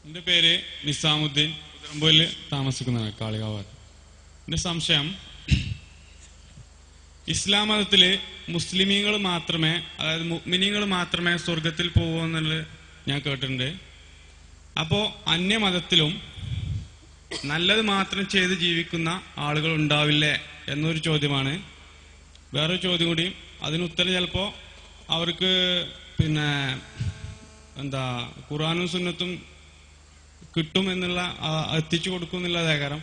എൻ്റെ പേര് നിസാമുദ്ദീൻ, കുതിരമ്പൂരിൽ താമസിക്കുന്നതാണ്, കാളികാവ്. എൻ്റെ സംശയം, ഇസ്ലാം മതത്തില് മുസ്ലിമീങ്ങൾ മാത്രമേ, അതായത് മുഅ്മിനീങ്ങൾ മാത്രമേ സ്വർഗത്തിൽ പോകൂ എന്നുള്ളത് ഞാൻ കേട്ടിട്ടുണ്ട്. അപ്പോ അന്യമതത്തിലും നല്ലത് മാത്രം ചെയ്ത് ജീവിക്കുന്ന ആളുകൾ ഉണ്ടാവില്ലേ എന്നൊരു ചോദ്യമാണ്. വേറൊരു ചോദ്യം കൂടി, അതിന് ഉത്തരം ചിലപ്പോ അവർക്ക് ഖുർആനും സുന്നത്തും കിട്ടും എന്നുള്ള എത്തിച്ചു കൊടുക്കും എന്നുള്ളതേ കാരണം.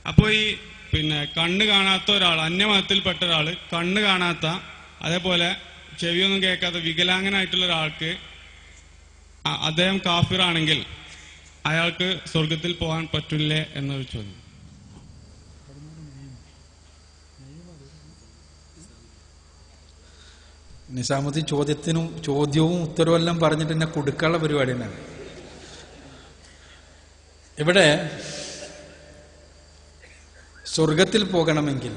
അപ്പോൾ ഈ കണ്ണ് കാണാത്ത ഒരാൾ, അന്യമതത്തിൽപ്പെട്ട ഒരാള്, കണ്ണ് കാണാത്ത, അതേപോലെ ചെവിയൊന്നും കേൾക്കാത്ത വികലാംഗനായിട്ടുള്ള ഒരാൾക്ക് അദ്ദേഹം കാഫിറാണെങ്കിൽ അയാൾക്ക് സ്വർഗത്തിൽ പോകാൻ പറ്റില്ലേ എന്നൊരു ചോദ്യം. നിസാമുദ്ദീൻ ചോദ്യവും ഉത്തരവും എല്ലാം പറഞ്ഞിട്ട് എന്നെ കൊടുക്കാനുള്ള പരിപാടി തന്നെയാണ്. ഇവിടെ സ്വർഗത്തിൽ പോകണമെങ്കിൽ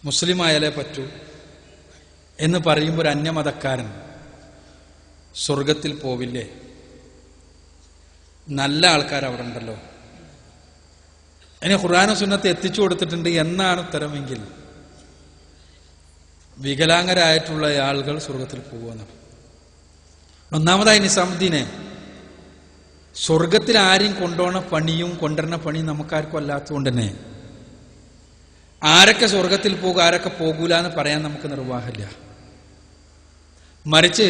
മുസ്ലിം ആയാലേ പറ്റൂ എന്ന് പറയുമ്പോൾ ഒരു അന്യമതക്കാരൻ സ്വർഗത്തിൽ പോവില്ലേ? നല്ല ആൾക്കാർ അവിടെ ഉണ്ടല്ലോ. അതിന് ഖുർആനും സുന്നത്ത് എത്തിച്ചു കൊടുത്തിട്ടുണ്ട് എന്നാണ് ഉത്തരമെങ്കിൽ വികലാംഗരായിട്ടുള്ള ആളുകൾ സ്വർഗത്തിൽ പോകുമെന്ന്. ഒന്നാമതായി നിസാമുദ്ദീനെ, സ്വർഗത്തിൽ ആരെയും കൊണ്ടുപോണ പണിയും കൊണ്ടുവരുന്ന പണിയും നമുക്കാർക്കും അല്ലാത്തതുകൊണ്ട് തന്നെ ആരൊക്കെ സ്വർഗത്തിൽ പോകുക ആരൊക്കെ പോകൂല എന്ന് പറയാൻ നമുക്ക് നിർവാഹമില്ല. മറിച്ച്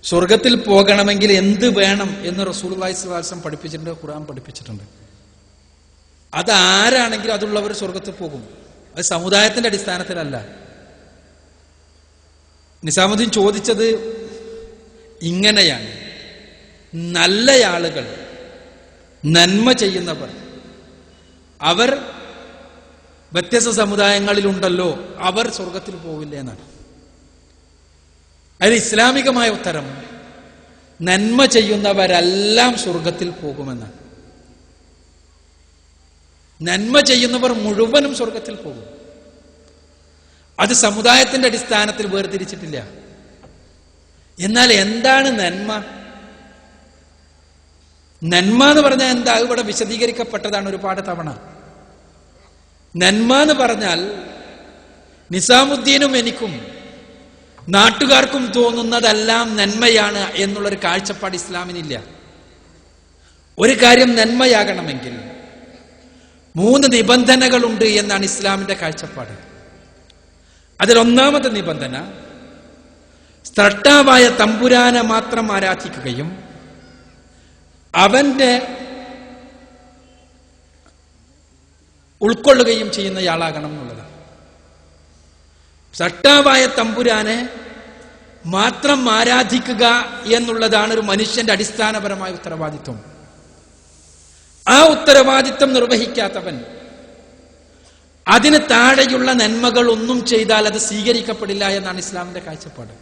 സ്വർഗത്തിൽ പോകണമെങ്കിൽ എന്ത് വേണം എന്ന് റസൂലുള്ളാഹി സ്വല്ലല്ലാഹു അലൈഹി വസല്ലം പഠിപ്പിച്ചിട്ടുണ്ട്, ഖുർആൻ പഠിപ്പിച്ചിട്ടുണ്ട്. അത് ആരാണെങ്കിലും അതുള്ളവർ സ്വർഗത്തിൽ പോകും. അത് സമുദായത്തിന്റെ അടിസ്ഥാനത്തിലല്ല. നിസാമുദ്ദീൻ ചോദിച്ചത് ഇങ്ങനെയാണ്: നല്ല ആളുകൾ, നന്മ ചെയ്യുന്നവർ, അവർ വ്യത്യസ്ത സമുദായങ്ങളിലുണ്ടല്ലോ, അവർ സ്വർഗത്തിൽ പോവില്ല എന്നാണ്. അതിൽ ഇസ്ലാമികമായ ഉത്തരം നന്മ ചെയ്യുന്നവരെല്ലാം സ്വർഗത്തിൽ പോകുമെന്നാണ്. നന്മ ചെയ്യുന്നവർ മുഴുവനും സ്വർഗത്തിൽ പോകും. അത് സമുദായത്തിന്റെ അടിസ്ഥാനത്തിൽ വേർതിരിച്ചിട്ടില്ല. എന്നാൽ എന്താണ് നന്മ? നന്മ എന്ന് പറഞ്ഞാൽ എന്താ? ഇവിടെ വിശദീകരിക്കപ്പെട്ടതാണ് ഒരുപാട് തവണ. നന്മ എന്ന് പറഞ്ഞാൽ നിസാമുദ്ദീനും എനിക്കും നാട്ടുകാർക്കും തോന്നുന്നതെല്ലാം നന്മയാണ് എന്നുള്ളൊരു കാഴ്ചപ്പാട് ഇസ്ലാമിനില്ല. ഒരു കാര്യം നന്മയാകണമെങ്കിൽ 3 നിബന്ധനകളുണ്ട് എന്നാണ് ഇസ്ലാമിന്റെ കാഴ്ചപ്പാട്. അതിലൊന്നാമത്തെ നിബന്ധന, സ്രഷ്ടാവായ തമ്പുരാനെ മാത്രം ആരാധിക്കുകയും അവന്റെ ഉൾക്കൊള്ളുകയും ചെയ്യുന്നയാളാകണം എന്നുള്ളതാണ്. സ്രഷ്ടാവായ തമ്പുരാനെ മാത്രം ആരാധിക്കുക എന്നുള്ളതാണ് ഒരു മനുഷ്യന്റെ അടിസ്ഥാനപരമായ ഉത്തരവാദിത്വം. ആ ഉത്തരവാദിത്വം നിർവഹിക്കാത്തവൻ അതിന് താഴെയുള്ള നന്മകൾ ഒന്നും ചെയ്താൽ അത് സ്വീകരിക്കപ്പെടില്ല എന്നാണ് ഇസ്ലാമിന്റെ കാഴ്ചപ്പാട്.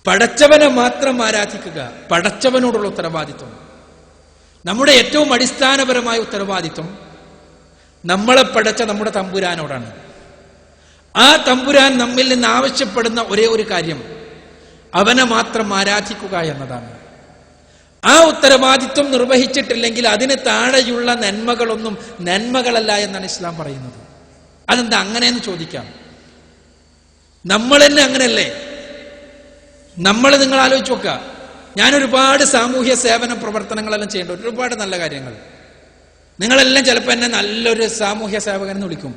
പടച്ചവനെ മാത്രം ആരാധിക്കുക, പടച്ചവനോടുള്ള ഉത്തരവാദിത്വം. നമ്മുടെ ഏറ്റവും അടിസ്ഥാനപരമായ ഉത്തരവാദിത്വം നമ്മളെ പടച്ച നമ്മുടെ തമ്പുരാനോടാണ്. ആ തമ്പുരാൻ നമ്മിൽ നിന്ന് ആവശ്യപ്പെടുന്ന ഒരേ ഒരു കാര്യം അവനെ മാത്രം ആരാധിക്കുക എന്നതാണ്. ആ ഉത്തരവാദിത്വം നിർവഹിച്ചിട്ടില്ലെങ്കിൽ അതിന് താഴെയുള്ള നന്മകളൊന്നും നന്മകളല്ല എന്നാണ് ഇസ്ലാം പറയുന്നത്. അതെന്താ അങ്ങനെയെന്ന് ചോദിക്കാം. നമ്മൾ തന്നെ അങ്ങനെയല്ലേ? നിങ്ങൾ ആലോചിച്ച് നോക്കുക. ഞാൻ ഒരുപാട് സാമൂഹ്യ സേവന പ്രവർത്തനങ്ങളെല്ലാം ചെയ്യേണ്ട ഒരുപാട് നല്ല കാര്യങ്ങൾ. നിങ്ങളെല്ലാം ചിലപ്പോൾ എന്നെ നല്ലൊരു സാമൂഹ്യ സേവകൻ എന്ന് വിളിക്കും.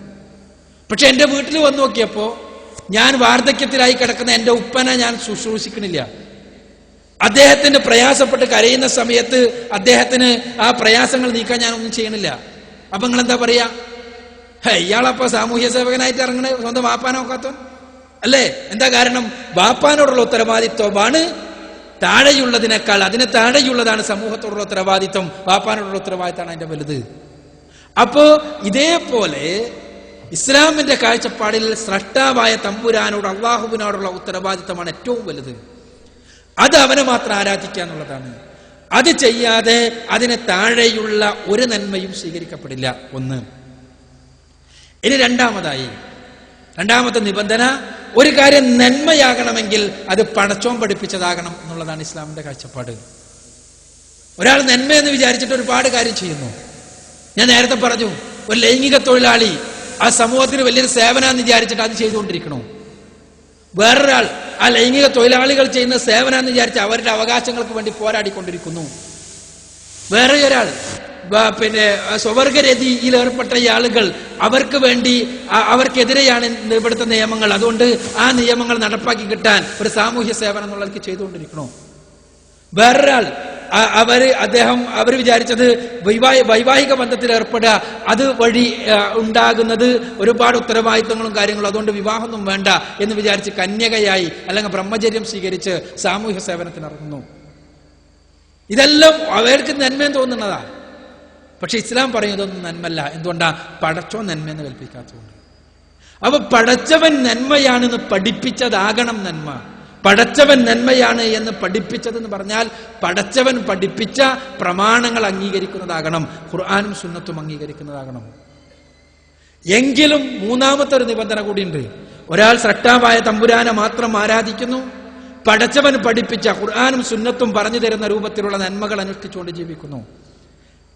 പക്ഷെ എൻ്റെ വീട്ടിൽ വന്നു നോക്കിയപ്പോൾ ഞാൻ വാർദ്ധക്യത്തിലായി കിടക്കുന്ന എൻ്റെ ഉപ്പനെ ഞാൻ ശുശ്രൂഷിക്കണില്ല. അദ്ദേഹത്തിന് പ്രയാസപ്പെട്ട് കരയുന്ന സമയത്ത് അദ്ദേഹത്തിന് ആ പ്രയാസങ്ങൾ നീക്കാൻ ഞാൻ ഒന്നും ചെയ്യണില്ല. അപ്പൊ നിങ്ങൾ എന്താ പറയാ? ഇയാളപ്പോ സാമൂഹ്യ സേവകനായിട്ട് ഇറങ്ങണേ, സ്വന്തം വാപ്പാനെ നോക്കാത്ത അല്ലേ? എന്താ കാരണം? വാപ്പാനോടുള്ള ഉത്തരവാദിത്വമാണ് താഴെയുള്ളതിനേക്കാൾ, അതിന് താഴെയുള്ളതാണ് സമൂഹത്തോടുള്ള ഉത്തരവാദിത്വം. വാപ്പാനോടുള്ള ഉത്തരവാദിത്തമാണ് അതിന്റെ വലുത്. അപ്പോ ഇതേപോലെ ഇസ്ലാമിന്റെ കാഴ്ചപ്പാടിൽ സ്രഷ്ടാവായ തമ്പുരാനോട്, അള്ളാഹുവിനോടുള്ള ഉത്തരവാദിത്തമാണ് ഏറ്റവും വലുത്. അത് അവനെ മാത്രം ആരാധിക്കുക എന്നുള്ളതാണ്. അത് ചെയ്യാതെ അതിന് താഴെയുള്ള ഒരു നന്മയും സ്വീകരിക്കപ്പെടില്ല. ഒന്ന്. ഇനി രണ്ടാമത്തെ നിബന്ധന, ഒരു കാര്യം നന്മയാകണമെങ്കിൽ അത് പടച്ചോൻ പഠിപ്പിച്ചതാകണം എന്നുള്ളതാണ് ഇസ്ലാമിന്റെ കാഴ്ചപ്പാട്. ഒരാൾ നന്മയെന്ന് വിചാരിച്ചിട്ട് ഒരുപാട് കാര്യം ചെയ്യുന്നു. ഞാൻ നേരത്തെ പറഞ്ഞു, ഒരു ലൈംഗിക തൊഴിലാളി ആ സമൂഹത്തിന് വലിയൊരു സേവനാന്ന് വിചാരിച്ചിട്ട് അത് ചെയ്തുകൊണ്ടിരിക്കണോ? വേറൊരാൾ ആ ലൈംഗിക തൊഴിലാളികൾ ചെയ്യുന്ന സേവനാന്ന് വിചാരിച്ച് അവരുടെ അവകാശങ്ങൾക്ക് വേണ്ടി പോരാടിക്കൊണ്ടിരിക്കുന്നു. വേറെ ഒരാൾ സ്വവർഗരതിയിൽ ഏർപ്പെട്ട ഈ ആളുകൾ അവർക്ക് വേണ്ടി അവർക്കെതിരെയാണ് ഇവിടുത്തെ നിയമങ്ങൾ, അതുകൊണ്ട് ആ നിയമങ്ങൾ നടപ്പാക്കി കിട്ടാൻ ഒരു സാമൂഹ്യ സേവനം എന്നുള്ളവർക്ക് ചെയ്തുകൊണ്ടിരിക്കണോ? വേറൊരാൾ അവർ വിചാരിച്ചത് വൈവാഹിക ബന്ധത്തിൽ ഏർപ്പെടുക, അത് വഴി ഉണ്ടാകുന്നത് ഒരുപാട് ഉത്തരവാദിത്തങ്ങളും കാര്യങ്ങളും, അതുകൊണ്ട് വിവാഹമൊന്നും വേണ്ട എന്ന് വിചാരിച്ച് കന്യകയായി അല്ലെങ്കിൽ ബ്രഹ്മചര്യം സ്വീകരിച്ച് സാമൂഹ്യ സേവനത്തിന് ഇറങ്ങുന്നു. ഇതെല്ലാം അവർക്ക് നന്മയെന്ന് തോന്നുന്നതാ. പക്ഷെ ഇസ്ലാം പറയുന്നതൊന്നും നന്മല്ല. എന്തുകൊണ്ടാ? പടച്ചോൻ നന്മയെന്ന് കൽപ്പിക്കാത്തതുകൊണ്ട്. അപ്പൊ പടച്ചവൻ നന്മയാണെന്ന് പഠിപ്പിച്ചതാകണം നന്മ. പടച്ചവൻ നന്മയാണ് എന്ന് പഠിപ്പിച്ചതെന്ന് പറഞ്ഞാൽ പടച്ചവൻ പഠിപ്പിച്ച പ്രമാണങ്ങൾ അംഗീകരിക്കുന്നതാകണം, ഖുർആനും സുന്നത്തും അംഗീകരിക്കുന്നതാകണം. എങ്കിലും മൂന്നാമത്തെ ഒരു നിബന്ധന കൂടിയുണ്ട്. ഒരാൾ സ്രഷ്ടാവായ തമ്പുരാനെ മാത്രം ആരാധിക്കുന്നു, പടച്ചവൻ പഠിപ്പിച്ച ഖുർആനും സുന്നത്തും പറഞ്ഞു തരുന്ന രൂപത്തിലുള്ള നന്മകൾ അനുഷ്ഠിച്ചുകൊണ്ട് ജീവിക്കുന്നു.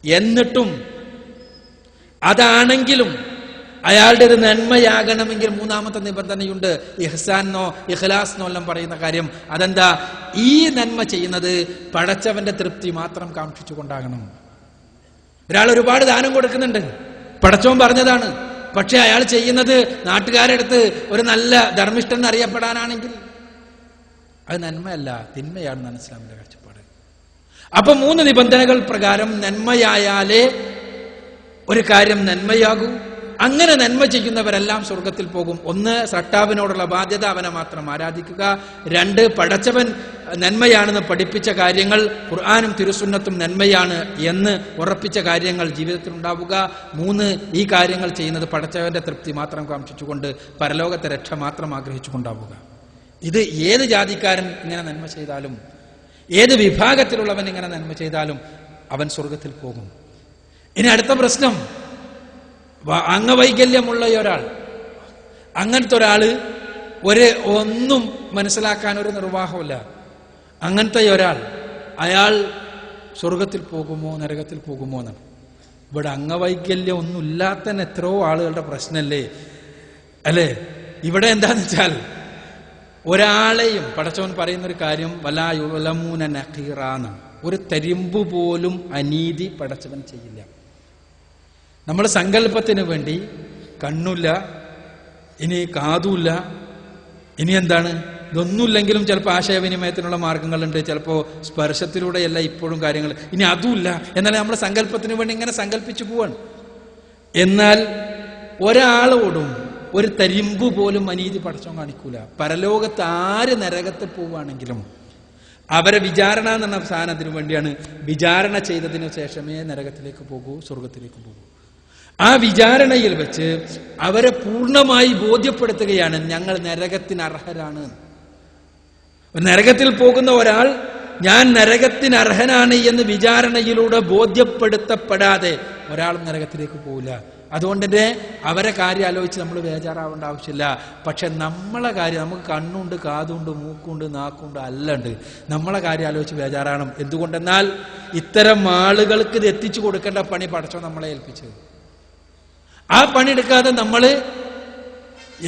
എന്നിട്ടും അതാണെങ്കിലും അയാളുടെ ഒരു നന്മയാകണമെങ്കിൽ മൂന്നാമത്തെ നിബന്ധനയുണ്ട്. ഇഹ്സാനോ ഇഖ്ലാസിനോ എല്ലാം പറയുന്ന കാര്യം അതെന്താ? ഈ നന്മ ചെയ്യുന്നത് പടച്ചവന്റെ തൃപ്തി മാത്രം കാക്ഷിച്ചുകൊണ്ടാകണം. ഒരാൾ ഒരുപാട് ദാനം കൊടുക്കുന്നുണ്ട്, പടച്ചവൻ പറഞ്ഞതാണ്, പക്ഷെ അയാൾ ചെയ്യുന്നത് നാട്ടുകാരുടെ അടുത്ത് ഒരു നല്ല ധർമ്മിഷ്ഠൻ എന്നറിയപ്പെടാനാണെങ്കിൽ അത് നന്മയല്ല, തിന്മയാണെന്നാണ് ഇസ്ലാമിന്റെ കാഴ്ചപ്പാട്. അപ്പൊ 3 നിബന്ധനകൾ പ്രകാരം നന്മയായാലേ ഒരു കാര്യം നന്മയാകൂ. അങ്ങനെ നന്മ ചെയ്യുന്നവരെല്ലാം സ്വർഗത്തിൽ പോകും. 1, സൃഷ്ടാവിനോടുള്ള ബാധ്യത, അവനെ മാത്രം ആരാധിക്കുക. 2, പടച്ചവൻ നന്മയാണെന്ന് പഠിപ്പിച്ച കാര്യങ്ങൾ, ഖുർആനും തിരുസുന്നത്തും നന്മയാണ് എന്ന് ഉറപ്പിച്ച കാര്യങ്ങൾ ജീവിതത്തിൽ ഉണ്ടാവുക. 3, ഈ കാര്യങ്ങൾ ചെയ്യുന്നത് പടച്ചവന്റെ തൃപ്തി മാത്രം കാക്ഷിച്ചുകൊണ്ട് പരലോകത്തെ രക്ഷ മാത്രം ആഗ്രഹിച്ചുകൊണ്ടാവുക. ഇത് ഏത് ജാതിക്കാരൻ ഇങ്ങനെ നന്മ ചെയ്താലും, ഏത് വിഭാഗത്തിലുള്ളവൻ ഇങ്ങനെ നന്മ ചെയ്താലും അവൻ സ്വർഗത്തിൽ പോകും. ഇനി അടുത്ത പ്രശ്നം, അംഗവൈകല്യമുള്ള ഒരാൾ, അങ്ങനത്തെ ഒരാള് ഒന്നും മനസ്സിലാക്കാൻ ഒരു നിർവാഹമില്ല. അങ്ങനത്തെ ഒരാൾ അയാൾ സ്വർഗത്തിൽ പോകുമോ നരകത്തിൽ പോകുമോ എന്നാണ്. ഇവിടെ അംഗവൈകല്യം ഒന്നും ഇല്ലാത്ത എത്രയോ ആളുകളുടെ പ്രശ്നമല്ലേ അല്ലേ? ഇവിടെ എന്താന്ന് വെച്ചാൽ ഒരാളെയും പടച്ചവൻ പറയുന്നൊരു കാര്യം വലാ യുലമൂന നഖീറാന്ന്, ഒരു തരിമ്പ് പോലും അനീതി പടച്ചവൻ ചെയ്യില്ല. നമ്മൾ സങ്കല്പത്തിന് വേണ്ടി കണ്ണുമില്ല, ഇനി കാതുമില്ല, ഇനി എന്താണ്, ഇതൊന്നുമില്ലെങ്കിലും ചിലപ്പോൾ ആശയവിനിമയത്തിനുള്ള മാർഗങ്ങളുണ്ട്, ചിലപ്പോൾ സ്പർശത്തിലൂടെയല്ല ഇപ്പോഴും കാര്യങ്ങൾ, ഇനി അതുമില്ല. എന്നാൽ നമ്മൾ സങ്കല്പത്തിന് വേണ്ടി ഇങ്ങനെ സങ്കല്പിച്ചു പോവാണ്. എന്നാൽ ഒരാളോടും ഒരു തരിമ്പ് പോലും അനീതി പടച്ചോൻ കാണിക്കൂല. പരലോകത്ത് ആര് നരകത്തിൽ പോവുകയാണെങ്കിലും അവരെ വിചാരണ എന്ന സാധനത്തിന് വേണ്ടിയാണ്. വിചാരണ ചെയ്തതിനു ശേഷമേ നരകത്തിലേക്ക് പോകൂ, സ്വർഗത്തിലേക്ക് പോകൂ. ആ വിചാരണയിൽ വെച്ച് അവരെ പൂർണ്ണമായി ബോധ്യപ്പെടുത്തുകയാണ് ഞങ്ങൾ നരകത്തിന് അർഹരാണ്. നരകത്തിൽ പോകുന്ന ഒരാൾ ഞാൻ നരകത്തിന് അർഹനാണ് എന്ന് വിചാരണയിലൂടെ ബോധ്യപ്പെടുത്തപ്പെടാതെ ഒരാളും നരകത്തിലേക്ക് പോവില്ല. അതുകൊണ്ട് തന്നെ അവരെ കാര്യം ആലോചിച്ച് നമ്മൾ ബേജാറാവേണ്ട ആവശ്യമില്ല. പക്ഷെ നമ്മളെ കാര്യം, നമുക്ക് കണ്ണുണ്ട്, കാതുണ്ട്, മൂക്കുണ്ട്, നാക്കുണ്ട്, അല്ലുണ്ട്, നമ്മളെ കാര്യം ആലോചിച്ച് ബേജാറാണം. എന്തുകൊണ്ടെന്നാൽ ഇത്തരം ആളുകൾക്ക് ഇത് എത്തിച്ചു കൊടുക്കേണ്ട പണി പടച്ചോ നമ്മളെ ഏൽപ്പിച്ചത്. ആ പണിയെടുക്കാതെ നമ്മൾ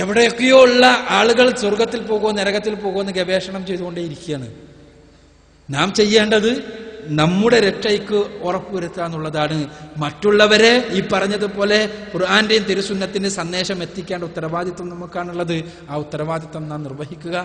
എവിടെയൊക്കെയോ ഉള്ള ആളുകൾ സ്വർഗത്തിൽ പോകുമോ നരകത്തിൽ പോകുമോ എന്ന് ഗവേഷണം ചെയ്തുകൊണ്ടേയിരിക്കുകയാണ്. നാം ചെയ്യേണ്ടത് നമ്മുടെ രക്ഷയ്ക്ക് ഉറപ്പുവരുത്തുക എന്നുള്ളതാണ്. മറ്റുള്ളവരെ ഈ പറഞ്ഞതുപോലെ ഖുർആന്റെയും തിരുസുന്നത്തിന്റെയും സന്ദേശം എത്തിക്കേണ്ട ഉത്തരവാദിത്വം നമുക്കാണുള്ളത്. ആ ഉത്തരവാദിത്വം നാം നിർവഹിക്കുക.